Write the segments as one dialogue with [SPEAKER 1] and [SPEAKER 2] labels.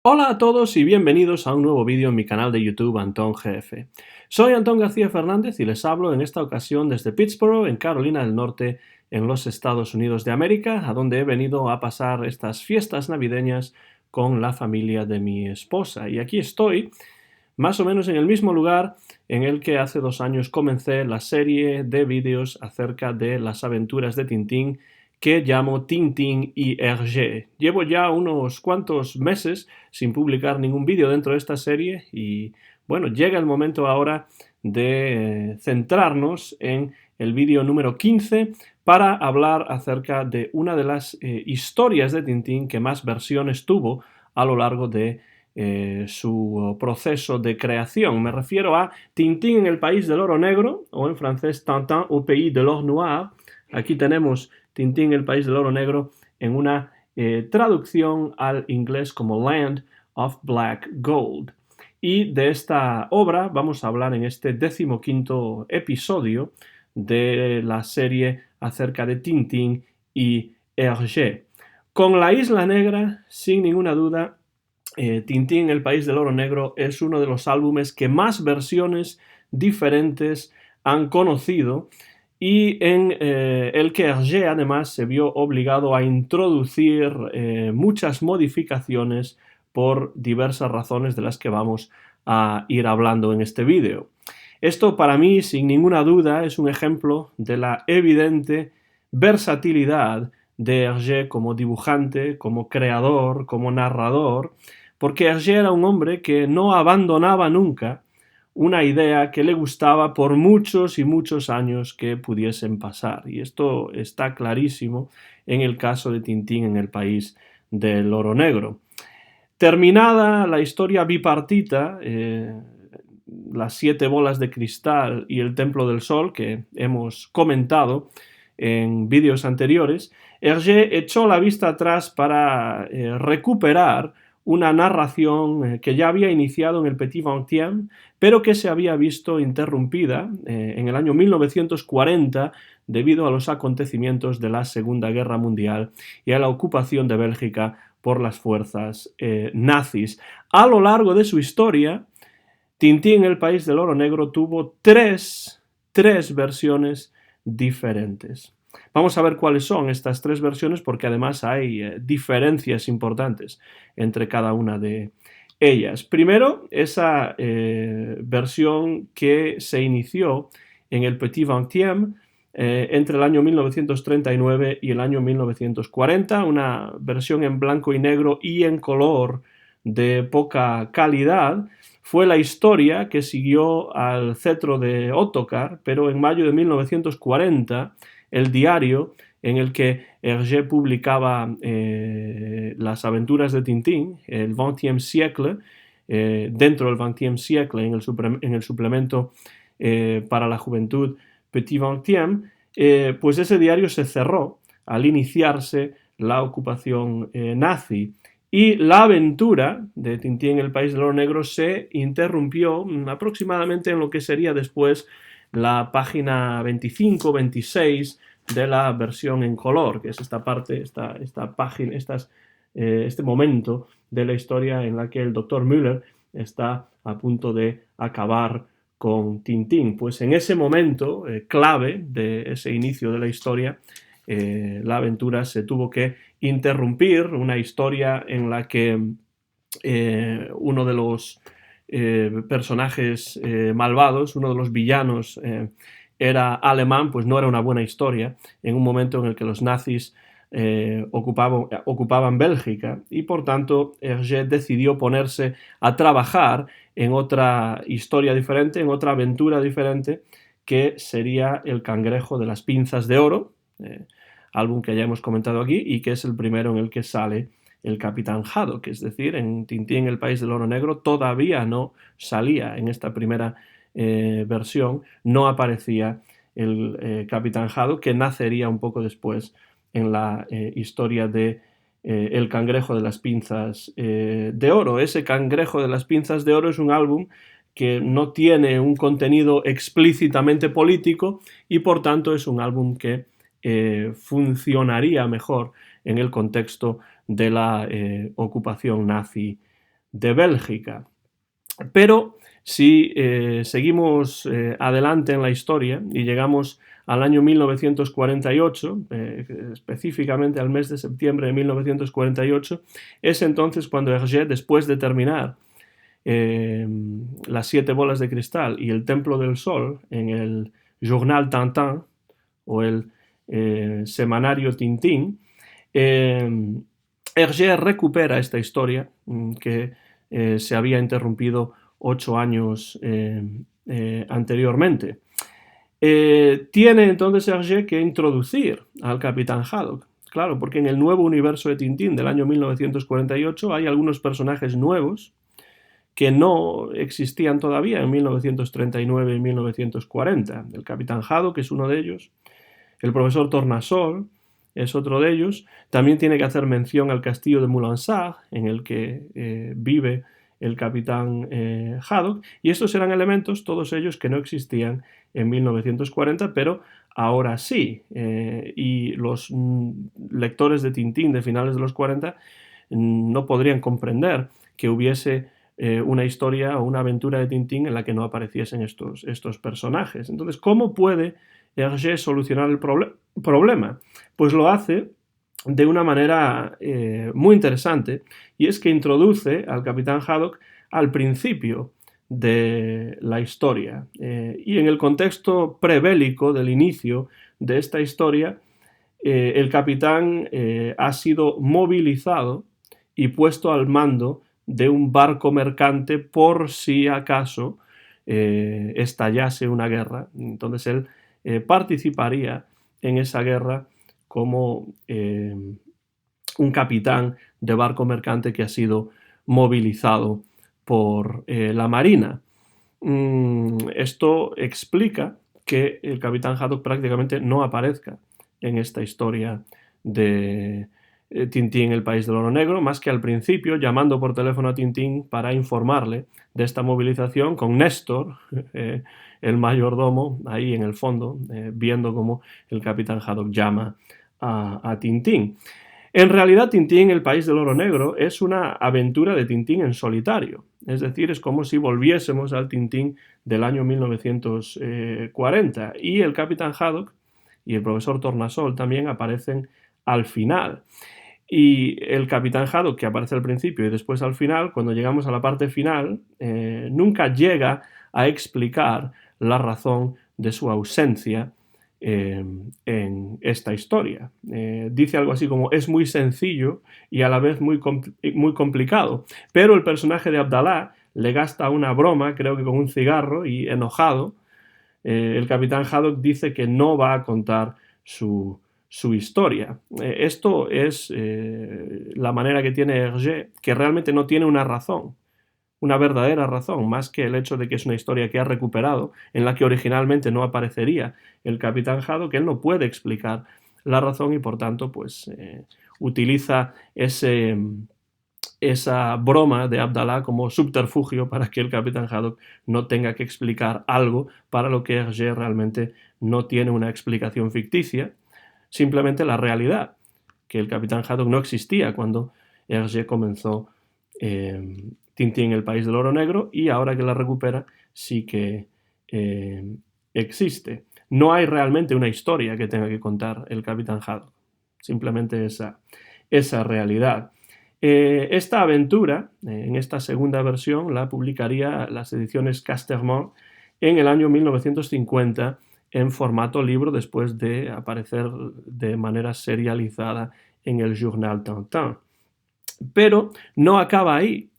[SPEAKER 1] Hola a todos y bienvenidos a un nuevo vídeo en mi canal de YouTube Antón GF. Soy Antón García Fernández y les hablo en esta ocasión desde Pittsburgh, en Carolina del Norte, en los Estados Unidos de América, a donde he venido a pasar estas fiestas navideñas con la familia de mi esposa. Y aquí estoy, más o menos en el mismo lugar en el que hace 2 años comencé la serie de vídeos acerca de las aventuras de Tintín que llamo Tintín y Hergé. Llevo ya unos cuantos meses sin publicar ningún vídeo dentro de esta serie y bueno, llega el momento ahora de centrarnos en el vídeo número 15 para hablar acerca de una de las historias de Tintín que más versiones tuvo a lo largo de su proceso de creación. Me refiero a Tintín en el País del Oro Negro, o en francés Tintin au Pays de l'Or Noir. Aquí tenemos Tintín, el País del Oro Negro, en una traducción al inglés como Land of Black Gold. Y de esta obra vamos a hablar en este 15º episodio de la serie acerca de Tintín y Hergé. Con la Isla Negra, sin ninguna duda, Tintín, el País del Oro Negro es uno de los álbumes que más versiones diferentes han conocido y en el que Hergé además se vio obligado a introducir muchas modificaciones por diversas razones de las que vamos a ir hablando en este vídeo. Esto para mí, sin ninguna duda, es un ejemplo de la evidente versatilidad de Hergé como dibujante, como creador, como narrador, porque Hergé era un hombre que no abandonaba nunca una idea que le gustaba por muchos y muchos años que pudiesen pasar. Y esto está clarísimo en el caso de Tintín en el País del Oro Negro. Terminada la historia bipartita, las 7 bolas de cristal y el Templo del Sol, que hemos comentado en vídeos anteriores, Hergé echó la vista atrás para recuperar una narración que ya había iniciado en el Petit XXe, pero que se había visto interrumpida en el año 1940 debido a los acontecimientos de la Segunda Guerra Mundial y a la ocupación de Bélgica por las fuerzas nazis. A lo largo de su historia, Tintín, el País del Oro Negro, tuvo tres versiones diferentes. Vamos a ver cuáles son estas 3 versiones porque además hay diferencias importantes entre cada una de ellas. Primero, esa versión que se inició en el Petit XXe entre el año 1939 y el año 1940, una versión en blanco y negro y en color de poca calidad. Fue la historia que siguió al cetro de Ottokar, pero en mayo de 1940 el diario en el que Hergé publicaba las aventuras de Tintín, el XXe siècle, dentro del XXe siècle, en el suplemento para la juventud Petit XXe, pues ese diario se cerró al iniciarse la ocupación nazi. Y la aventura de Tintín, el País del Oro Negro, se interrumpió aproximadamente en lo que sería después la página 25-26 de la versión en color, que es esta parte, esta página, este momento de la historia en la que el Dr. Müller está a punto de acabar con Tintín. Pues en ese momento clave de ese inicio de la historia, la aventura se tuvo que interrumpir, una historia en la que uno de los personajes malvados, uno de los villanos era alemán, pues no era una buena historia, en un momento en el que los nazis ocupaban Bélgica y por tanto Hergé decidió ponerse a trabajar en otra historia diferente, en otra aventura diferente, que sería El Cangrejo de las Pinzas de Oro, álbum que ya hemos comentado aquí y que es el primero en el que sale el Capitán Haddock, es decir, en Tintín, el País del Oro Negro, todavía no salía en esta primera versión, no aparecía el Capitán Haddock, que nacería un poco después en la historia de El Cangrejo de las Pinzas de Oro. Ese Cangrejo de las Pinzas de Oro es un álbum que no tiene un contenido explícitamente político y por tanto es un álbum que funcionaría mejor en el contexto de la ocupación nazi de Bélgica. Pero si seguimos adelante en la historia y llegamos al año 1948, específicamente al mes de septiembre de 1948, es entonces cuando Hergé, después de terminar Las 7 bolas de cristal y El templo del sol en el Journal Tintin o el semanario Tintín, Hergé recupera esta historia que se había interrumpido 8 años anteriormente. Tiene entonces Hergé que introducir al Capitán Haddock, claro, porque en el nuevo universo de Tintín del año 1948 hay algunos personajes nuevos que no existían todavía en 1939 y 1940. El Capitán Haddock es uno de ellos, el profesor Tornasol es otro de ellos. También tiene que hacer mención al castillo de Moulinsart, en el que vive el Capitán Haddock, y estos eran elementos, todos ellos, que no existían en 1940, pero ahora sí. Y los lectores de Tintín de finales de los 40 no podrían comprender que hubiese una historia o una aventura de Tintín en la que no apareciesen estos personajes. Entonces, ¿cómo puede Hergé solucionar el problema? Pues lo hace de una manera muy interesante, y es que introduce al Capitán Haddock al principio de la historia. Y en el contexto prebélico del inicio de esta historia, el capitán ha sido movilizado y puesto al mando de un barco mercante por si acaso estallase una guerra. Entonces él participaría en esa guerra como un capitán de barco mercante que ha sido movilizado por la Marina. Esto explica que el Capitán Haddock prácticamente no aparezca en esta historia de Tintín, el país del oro negro, más que al principio llamando por teléfono a Tintín para informarle de esta movilización, con Néstor, el mayordomo, ahí en el fondo, viendo cómo el Capitán Haddock llama a Tintín. En realidad, Tintín, el país del oro negro, es una aventura de Tintín en solitario. Es decir, es como si volviésemos al Tintín del año 1940. Y el Capitán Haddock y el profesor Tornasol también aparecen al final. Y el Capitán Haddock, que aparece al principio y después al final, cuando llegamos a la parte final, nunca llega a explicar la razón de su ausencia en esta historia. Dice algo así como: es muy sencillo y a la vez muy complicado, pero el personaje de Abdalá le gasta una broma, creo que con un cigarro, y enojado, el Capitán Haddock dice que no va a contar su historia. Esto es la manera que tiene Hergé, que realmente no tiene una razón, una verdadera razón, más que el hecho de que es una historia que ha recuperado, en la que originalmente no aparecería el Capitán Haddock, que él no puede explicar la razón y por tanto pues utiliza esa broma de Abdalá como subterfugio para que el Capitán Haddock no tenga que explicar algo para lo que Hergé realmente no tiene una explicación ficticia, simplemente la realidad, que el Capitán Haddock no existía cuando Hergé comenzó Tintín, el país del oro negro, y ahora que la recupera sí que existe. No hay realmente una historia que tenga que contar el Capitán Haddock, simplemente esa realidad. Esta aventura, en esta segunda versión, la publicaría las ediciones Casterman en el año 1950 en formato libro, después de aparecer de manera serializada en el Journal Tintin. Pero no acaba ahí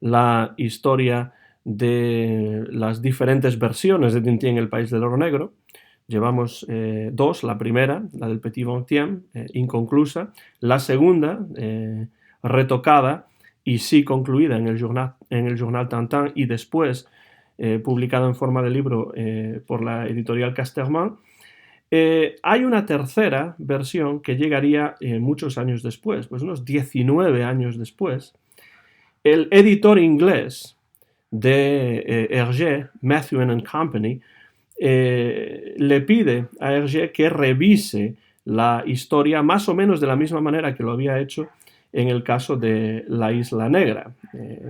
[SPEAKER 1] la historia de las diferentes versiones de Tintín, el país del oro negro. Llevamos dos: la primera, la del Petit Vingtième, inconclusa; la segunda, retocada y sí concluida en el Journal Tintin y después publicada en forma de libro por la editorial Casterman. Hay una tercera versión que llegaría muchos años después, pues unos 19 años después. El editor inglés de Hergé, Methuen & Company, le pide a Hergé que revise la historia más o menos de la misma manera que lo había hecho en el caso de la Isla Negra.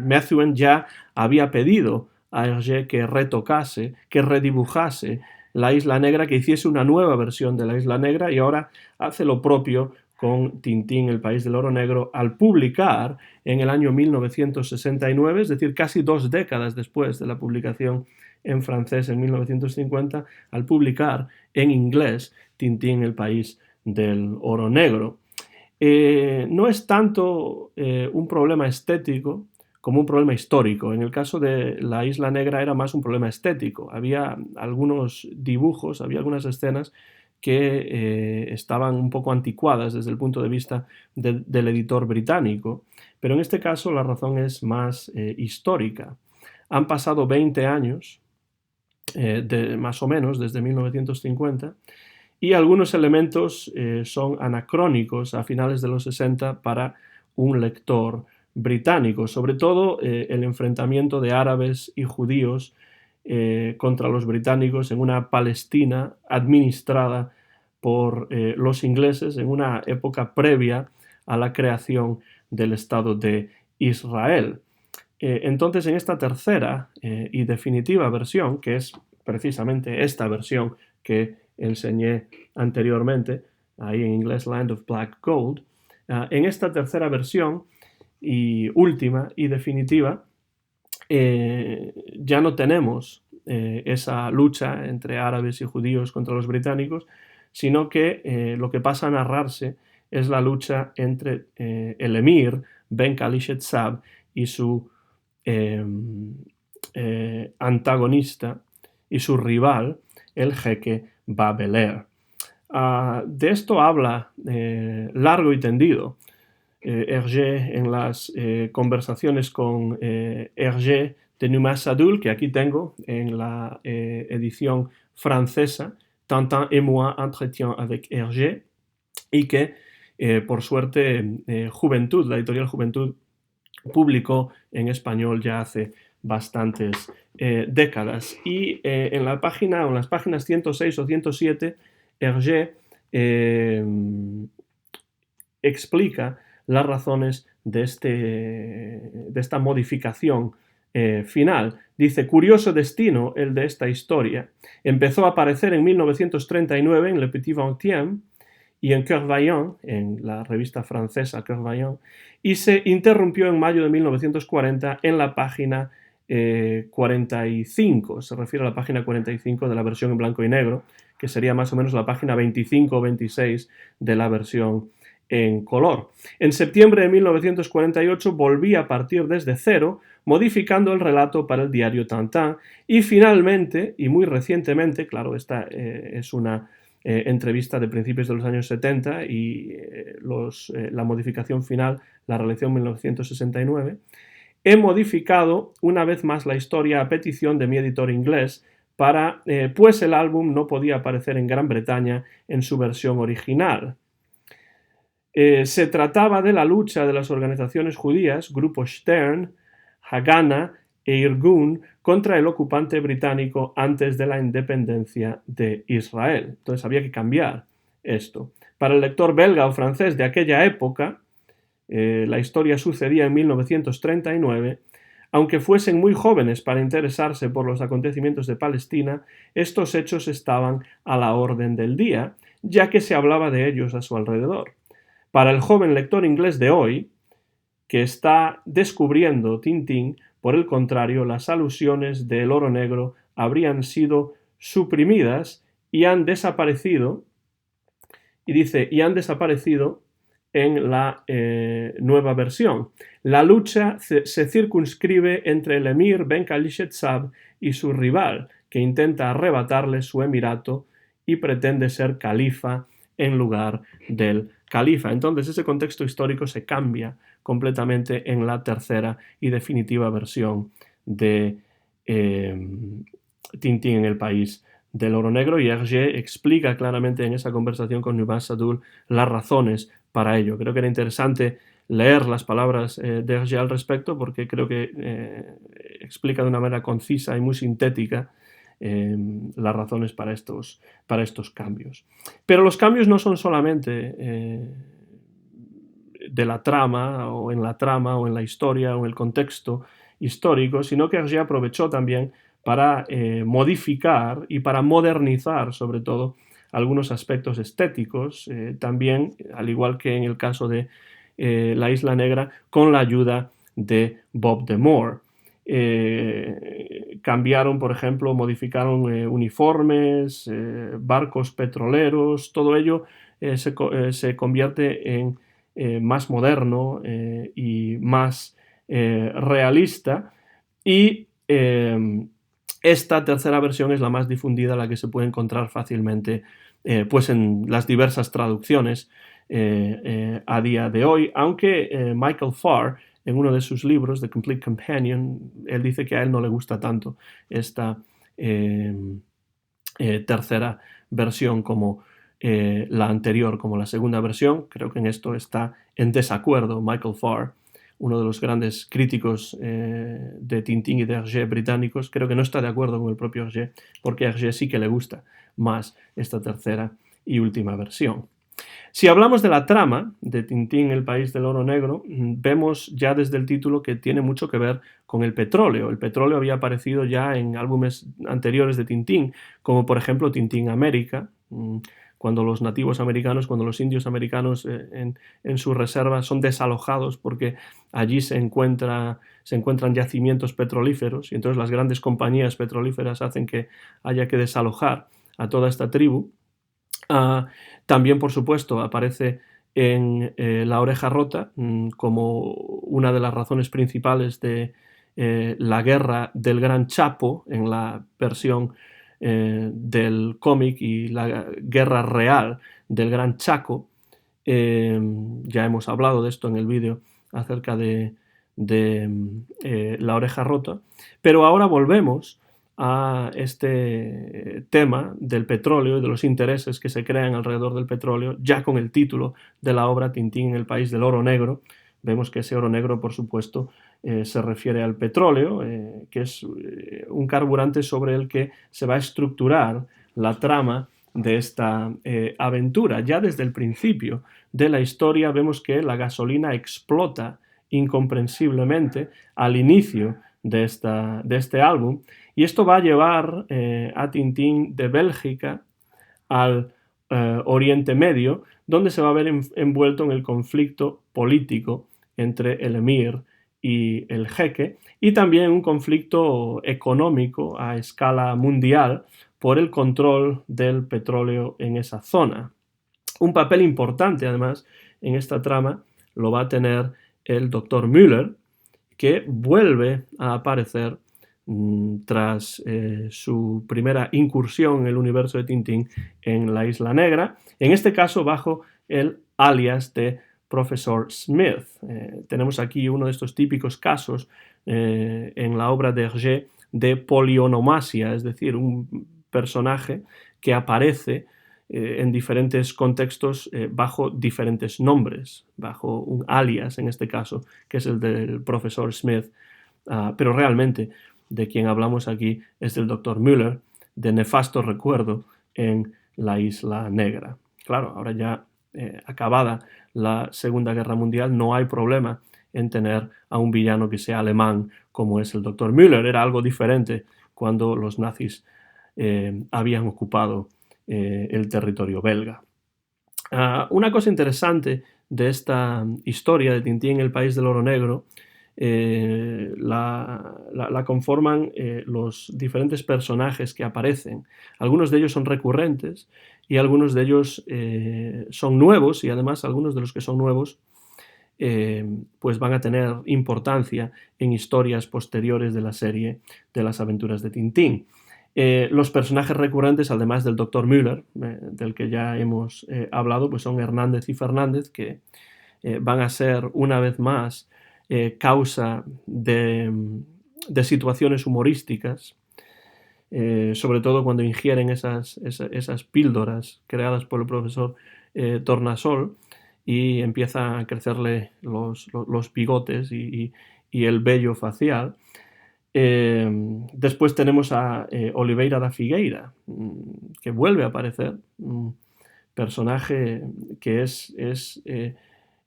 [SPEAKER 1] Methuen ya había pedido a Hergé que retocase, que redibujase la Isla Negra, que hiciese una nueva versión de la Isla Negra, y ahora hace lo propio con Tintín, el país del oro negro, al publicar en el año 1969, es decir, casi 2 décadas después de la publicación en francés en 1950, al publicar en inglés Tintín, el país del oro negro. No es tanto un problema estético como un problema histórico. En el caso de la Isla Negra era más un problema estético. Había algunos dibujos, había algunas escenas que estaban un poco anticuadas desde el punto de vista del editor británico, pero en este caso la razón es más histórica. Han pasado 20 años, más o menos, desde 1950, y algunos elementos son anacrónicos a finales de los 60 para un lector británico, sobre todo el enfrentamiento de árabes y judíos contra los británicos en una Palestina administrada por los ingleses en una época previa a la creación del Estado de Israel. Entonces, en esta tercera y definitiva versión, que es precisamente esta versión que enseñé anteriormente, ahí en inglés Land of Black Gold, en esta tercera versión y última y definitiva, ya no tenemos esa lucha entre árabes y judíos contra los británicos, sino que lo que pasa a narrarse es la lucha entre el emir Ben Khalid Saab y su antagonista y su rival, el jeque Babeler. De esto habla largo y tendido Hergé en las conversaciones con Hergé de Numasadul, que aquí tengo en la edición francesa, Tintin et moi, entretien avec Hergé, y que por suerte Juventud, la editorial Juventud, publicó en español ya hace bastantes décadas. Y en la página, o en las páginas 106 o 107, Hergé explica las razones de esta modificación final. Dice: curioso destino el de esta historia. Empezó a aparecer en 1939 en Le Petit Vingtième y en Coeur Vaillant, en la revista francesa Coeur Vaillant, y se interrumpió en mayo de 1940 en la página 45. Se refiere a la página 45 de la versión en blanco y negro, que sería más o menos la página 25 o 26 de la versión en color. En septiembre de 1948 volví a partir desde cero, modificando el relato para el diario Tintin, y finalmente, y muy recientemente, claro, esta es una entrevista de principios de los años 70 y la modificación final la realizó en 1969, he modificado una vez más la historia a petición de mi editor inglés, pues el álbum no podía aparecer en Gran Bretaña en su versión original. Se trataba de la lucha de las organizaciones judías, Grupo Stern, Haganah e Irgun, contra el ocupante británico antes de la independencia de Israel. Entonces había que cambiar esto. Para el lector belga o francés de aquella época, la historia sucedía en 1939. Aunque fuesen muy jóvenes para interesarse por los acontecimientos de Palestina, estos hechos estaban a la orden del día, ya que se hablaba de ellos a su alrededor. Para el joven lector inglés de hoy, que está descubriendo Tintín, por el contrario, las alusiones del oro negro habrían sido suprimidas y han desaparecido, y dice, y han desaparecido en la nueva versión. La lucha se circunscribe entre el emir Ben Khalid Saab y su rival, que intenta arrebatarle su emirato y pretende ser califa en lugar del califa. Entonces ese contexto histórico se cambia completamente en la tercera y definitiva versión de Tintín en el país del oro negro, y Hergé explica claramente en esa conversación con Numasadul las razones para ello. Creo que era interesante leer las palabras de Hergé al respecto, porque creo que explica de una manera concisa y muy sintética las razones para estos cambios. Pero los cambios no son solamente de la trama o en la historia o en el contexto histórico, sino que Hergé aprovechó también para modificar y para modernizar, sobre todo, algunos aspectos estéticos, también, al igual que en el caso de La Isla Negra, con la ayuda de Bob de Moor. Cambiaron, por ejemplo, modificaron uniformes, barcos petroleros, todo ello se convierte en más moderno y más realista, y esta tercera versión es la más difundida, la que se puede encontrar fácilmente pues en las diversas traducciones a día de hoy, aunque Michael Farr, en uno de sus libros, The Complete Companion, él dice que a él no le gusta tanto esta tercera versión como la anterior, como la segunda versión. Creo que en esto está en desacuerdo Michael Farr, uno de los grandes críticos de Tintín y de Hergé británicos. Creo que no está de acuerdo con el propio Hergé, porque a Hergé sí que le gusta más esta tercera y última versión. Si hablamos de la trama de Tintín, el país del oro negro, vemos ya desde el título que tiene mucho que ver con el petróleo. El petróleo había aparecido ya en álbumes anteriores de Tintín, como por ejemplo Tintín América, cuando los nativos americanos, cuando los indios americanos en sus reservas son desalojados porque allí se encuentran yacimientos petrolíferos, y entonces las grandes compañías petrolíferas hacen que haya que desalojar a toda esta tribu. También, por supuesto, aparece en La Oreja Rota como una de las razones principales de la guerra del Gran Chapo, en la versión del cómic, y la guerra real del Gran Chaco. Ya hemos hablado de esto en el vídeo acerca de La Oreja Rota, pero ahora volvemos a este tema del petróleo y de los intereses que se crean alrededor del petróleo, ya con el título de la obra Tintín en el país del oro negro. Vemos que ese oro negro, por supuesto, se refiere al petróleo, que es un carburante sobre el que se va a estructurar la trama de esta aventura. Ya desde el principio de la historia vemos que la gasolina explota incomprensiblemente al inicio de este álbum, y esto va a llevar a Tintín de Bélgica al Oriente Medio, donde se va a ver envuelto en el conflicto político entre el emir y el jeque, y también un conflicto económico a escala mundial por el control del petróleo en esa zona. Un papel importante, además, en esta trama lo va a tener el Dr. Müller, que vuelve a aparecer tras su primera incursión en el universo de Tintín en La Isla Negra, en este caso bajo el alias de Profesor Smith. Tenemos aquí uno de estos típicos casos en la obra de Hergé de polionomasia, es decir, un personaje que aparece en diferentes contextos bajo diferentes nombres, bajo un alias en este caso, que es el del Profesor Smith, pero realmente de quien hablamos aquí es del Dr. Müller, de nefasto recuerdo en La Isla Negra. Claro, ahora ya acabada la Segunda Guerra Mundial, no hay problema en tener a un villano que sea alemán como es el Dr. Müller. Era algo diferente cuando los nazis habían ocupado el territorio belga. Una cosa interesante de esta historia de Tintín, el país del oro negro, la conforman los diferentes personajes que aparecen. Algunos de ellos son recurrentes y algunos de ellos son nuevos, y además algunos de los que son nuevos pues van a tener importancia en historias posteriores de la serie de las aventuras de Tintín. Los personajes recurrentes, además del Dr. Müller, del que ya hemos hablado, pues son Hernández y Fernández, que van a ser una vez más causa de situaciones humorísticas, sobre todo cuando ingieren esas píldoras creadas por el profesor Tornasol, y empieza a crecerle los bigotes y el vello facial. Después tenemos a Oliveira da Figueira, que vuelve a aparecer, un personaje que es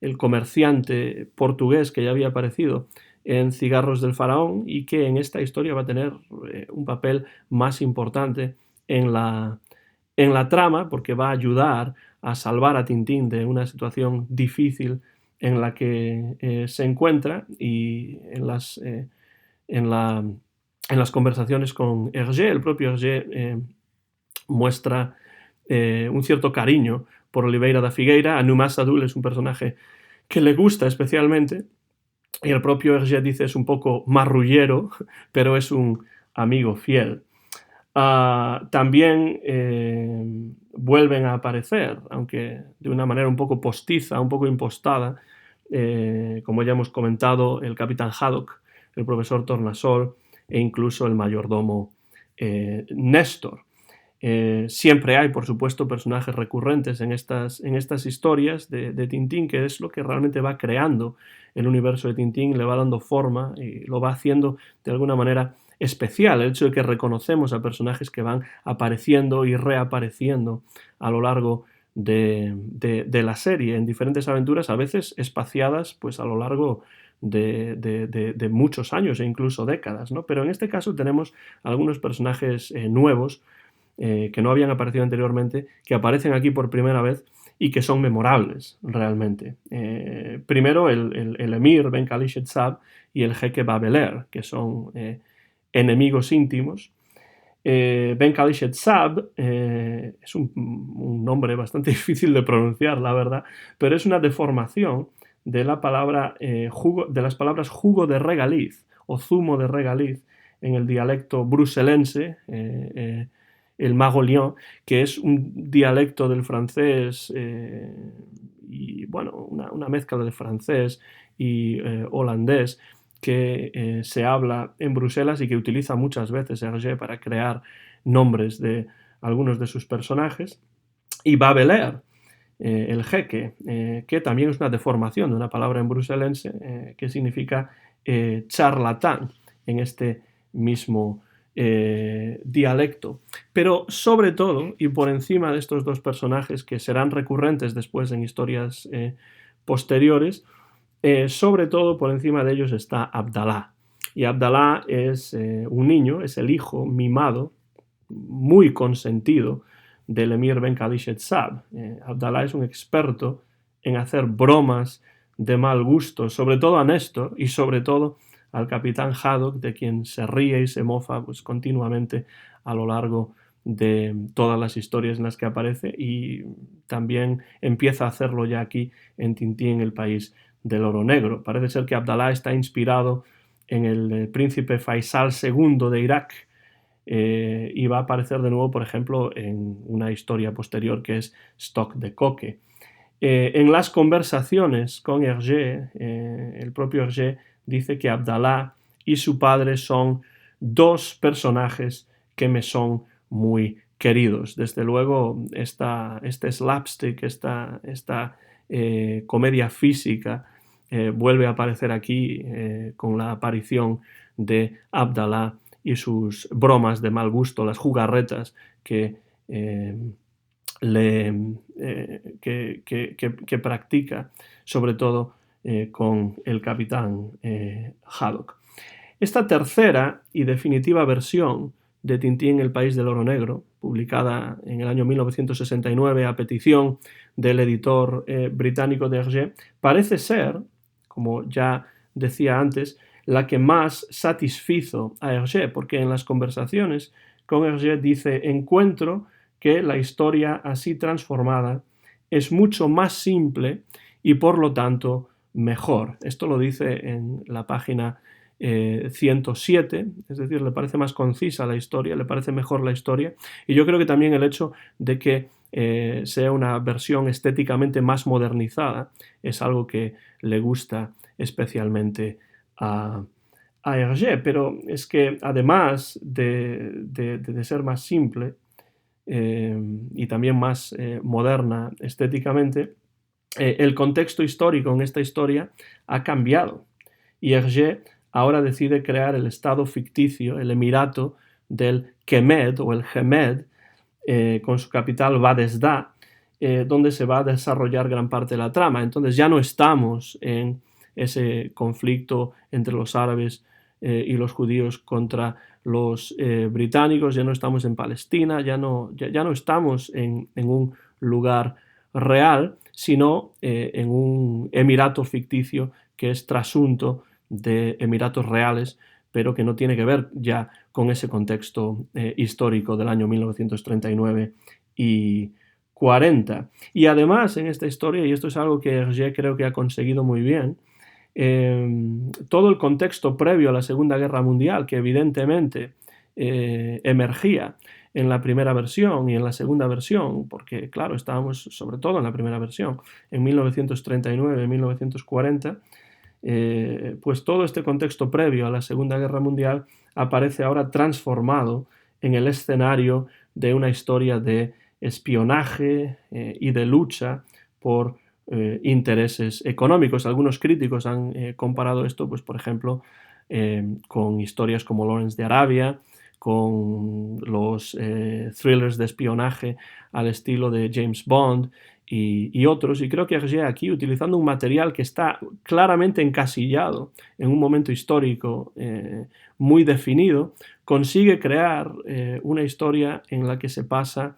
[SPEAKER 1] el comerciante portugués que ya había aparecido en Cigarros del Faraón y que en esta historia va a tener un papel más importante en la trama, porque va a ayudar a salvar a Tintín de una situación difícil en la que se encuentra, y en las conversaciones con Hergé, el propio Hergé muestra un cierto cariño por Oliveira da Figueira. Anuma Sadul es un personaje que le gusta especialmente, y el propio Hergé dice es un poco marrullero, pero es un amigo fiel. También vuelven a aparecer, aunque de una manera un poco postiza, un poco impostada, como ya hemos comentado, el capitán Haddock, el profesor Tornasol e incluso el mayordomo Néstor. Siempre hay, por supuesto, personajes recurrentes en estas historias de Tintín, que es lo que realmente va creando el universo de Tintín, le va dando forma y lo va haciendo de alguna manera especial. El hecho de que reconocemos a personajes que van apareciendo y reapareciendo a lo largo de la serie en diferentes aventuras, a veces espaciadas pues a lo largo de muchos años e incluso décadas, ¿no? Pero en este caso tenemos algunos personajes nuevos que no habían aparecido anteriormente, que aparecen aquí por primera vez y que son memorables realmente. Primero el emir Ben Khalid Sab y el jeque Babeler, que son enemigos íntimos. Ben Khalid Sab es un nombre bastante difícil de pronunciar, la verdad, pero es una deformación de la palabra de las palabras jugo de regaliz o zumo de regaliz en el dialecto bruselense, el magolien, que es un dialecto del francés y bueno, una mezcla del francés y holandés que se habla en Bruselas y que utiliza muchas veces Hergé para crear nombres de algunos de sus personajes. Y Babeler, el jeque, que también es una deformación de una palabra en bruselense que significa charlatán en este mismo dialecto. Pero sobre todo, y por encima de estos dos personajes que serán recurrentes después en historias posteriores, sobre todo por encima de ellos está Abdalá. Y Abdalá es un niño, es el hijo mimado, muy consentido del emir Ben Khalid Sab. Abdalá es un experto en hacer bromas de mal gusto, sobre todo a Néstor y sobre todo al capitán Haddock, de quien se ríe y se mofa pues, continuamente a lo largo de todas las historias en las que aparece, y también empieza a hacerlo ya aquí en Tintín, el país del oro negro. Parece ser que Abdalá está inspirado en el príncipe Faisal II de Irak, y va a aparecer de nuevo, por ejemplo, en una historia posterior que es Stock de Coque. En las conversaciones con Hergé, el propio Hergé dice que Abdalá y su padre son dos personajes que me son muy queridos. Desde luego, este slapstick, esta comedia física, vuelve a aparecer aquí con la aparición de Abdalá y sus bromas de mal gusto, las jugarretas que practica, sobre todo con el capitán Haddock. Esta tercera y definitiva versión de Tintín, el país del oro negro, publicada en el año 1969 a petición del editor británico de Hergé, parece ser, como ya decía antes, la que más satisfizo a Hergé, porque en las conversaciones con Hergé dice: encuentro que la historia así transformada es mucho más simple y por lo tanto mejor. Esto lo dice en la página 107, es decir, le parece más concisa la historia, le parece mejor la historia, y yo creo que también el hecho de que sea una versión estéticamente más modernizada es algo que le gusta especialmente a Hergé. Pero es que además de ser más simple y también más moderna estéticamente, el contexto histórico en esta historia ha cambiado, y Hergé ahora decide crear el estado ficticio, el emirato del Kemed o el Gemed, con su capital Vadesda, donde se va a desarrollar gran parte de la trama. Entonces ya no estamos en ese conflicto entre los árabes y los judíos contra los británicos, ya no estamos en Palestina, ya no estamos en un lugar real, sino en un emirato ficticio que es trasunto de emiratos reales, pero que no tiene que ver ya con ese contexto histórico del año 1939 y 40. Y además en esta historia, y esto es algo que Hergé creo que ha conseguido muy bien, todo el contexto previo a la Segunda Guerra Mundial, que evidentemente emergía en la primera versión y en la segunda versión, porque claro, estábamos sobre todo en la primera versión, en 1939, 1940, pues todo este contexto previo a la Segunda Guerra Mundial aparece ahora transformado en el escenario de una historia de espionaje y de lucha por intereses económicos. Algunos críticos han comparado esto, pues por ejemplo, con historias como Lawrence de Arabia, con los thrillers de espionaje al estilo de James Bond y otros. Y creo que Hergé aquí, utilizando un material que está claramente encasillado en un momento histórico muy definido, consigue crear una historia en la que se pasa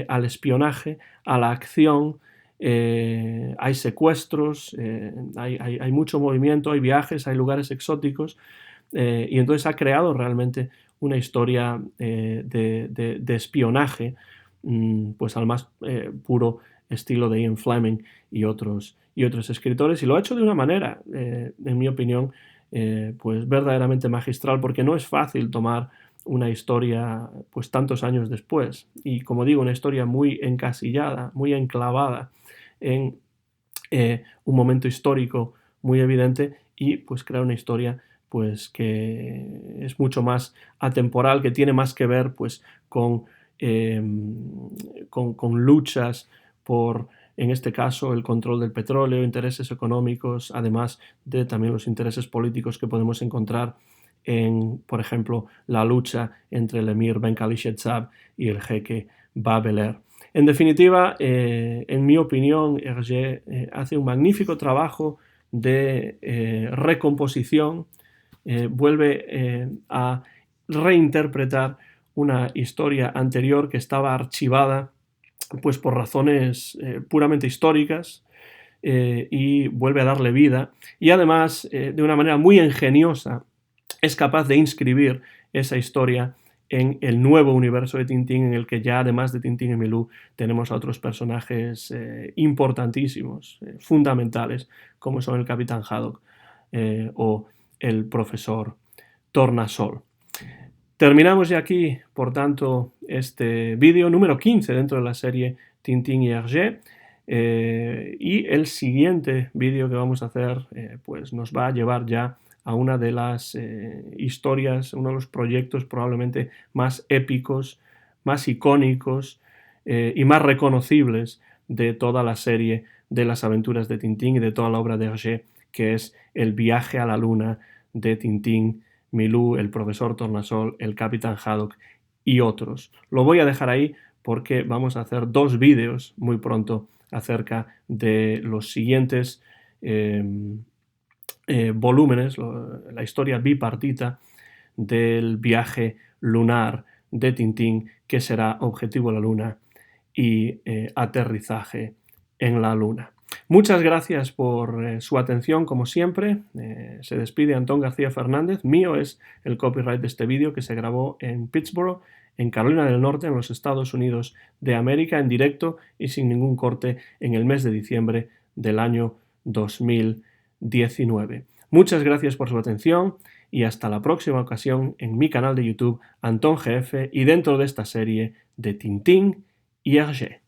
[SPEAKER 1] al espionaje, a la acción. Hay secuestros, hay mucho movimiento, hay viajes, hay lugares exóticos, y entonces ha creado realmente una historia de espionaje, pues al más puro estilo de Ian Fleming y otros escritores, y lo ha hecho de una manera, en mi opinión, pues verdaderamente magistral, porque no es fácil tomar una historia pues tantos años después, y como digo, una historia muy encasillada, muy enclavada en un momento histórico muy evidente, y pues crear una historia pues que es mucho más atemporal, que tiene más que ver pues con luchas por, en este caso, el control del petróleo, intereses económicos, además de también los intereses políticos que podemos encontrar en, por ejemplo, la lucha entre el emir Ben Khalid Saab y el jeque Bab el-Er. En definitiva, en mi opinión, Hergé hace un magnífico trabajo de recomposición, vuelve a reinterpretar una historia anterior que estaba archivada pues por razones puramente históricas, y vuelve a darle vida, y además de una manera muy ingeniosa es capaz de inscribir esa historia en el nuevo universo de Tintín, en el que ya además de Tintín y Milú tenemos a otros personajes importantísimos, fundamentales, como son el Capitán Haddock o el profesor Tornasol. Terminamos ya aquí, por tanto, este vídeo número 15 dentro de la serie Tintín y Hergé, y el siguiente vídeo que vamos a hacer pues nos va a llevar ya a una de las historias, uno de los proyectos probablemente más épicos, más icónicos y más reconocibles de toda la serie de las aventuras de Tintín y de toda la obra de Hergé, que es el viaje a la luna de Tintín, Milú, el profesor Tornasol, el Capitán Haddock y otros. Lo voy a dejar ahí porque vamos a hacer 2 vídeos muy pronto acerca de los siguientes volúmenes, la historia bipartita del viaje lunar de Tintín, que será Objetivo la Luna y aterrizaje en la Luna. Muchas gracias por su atención, como siempre. Se despide Antón García Fernández. Mío es el copyright de este vídeo, que se grabó en Pittsburgh, en Carolina del Norte, en los Estados Unidos de América, en directo y sin ningún corte, en el mes de diciembre del año 2019. Muchas gracias por su atención y hasta la próxima ocasión en mi canal de YouTube Antón GF y dentro de esta serie de Tintín y Hergé.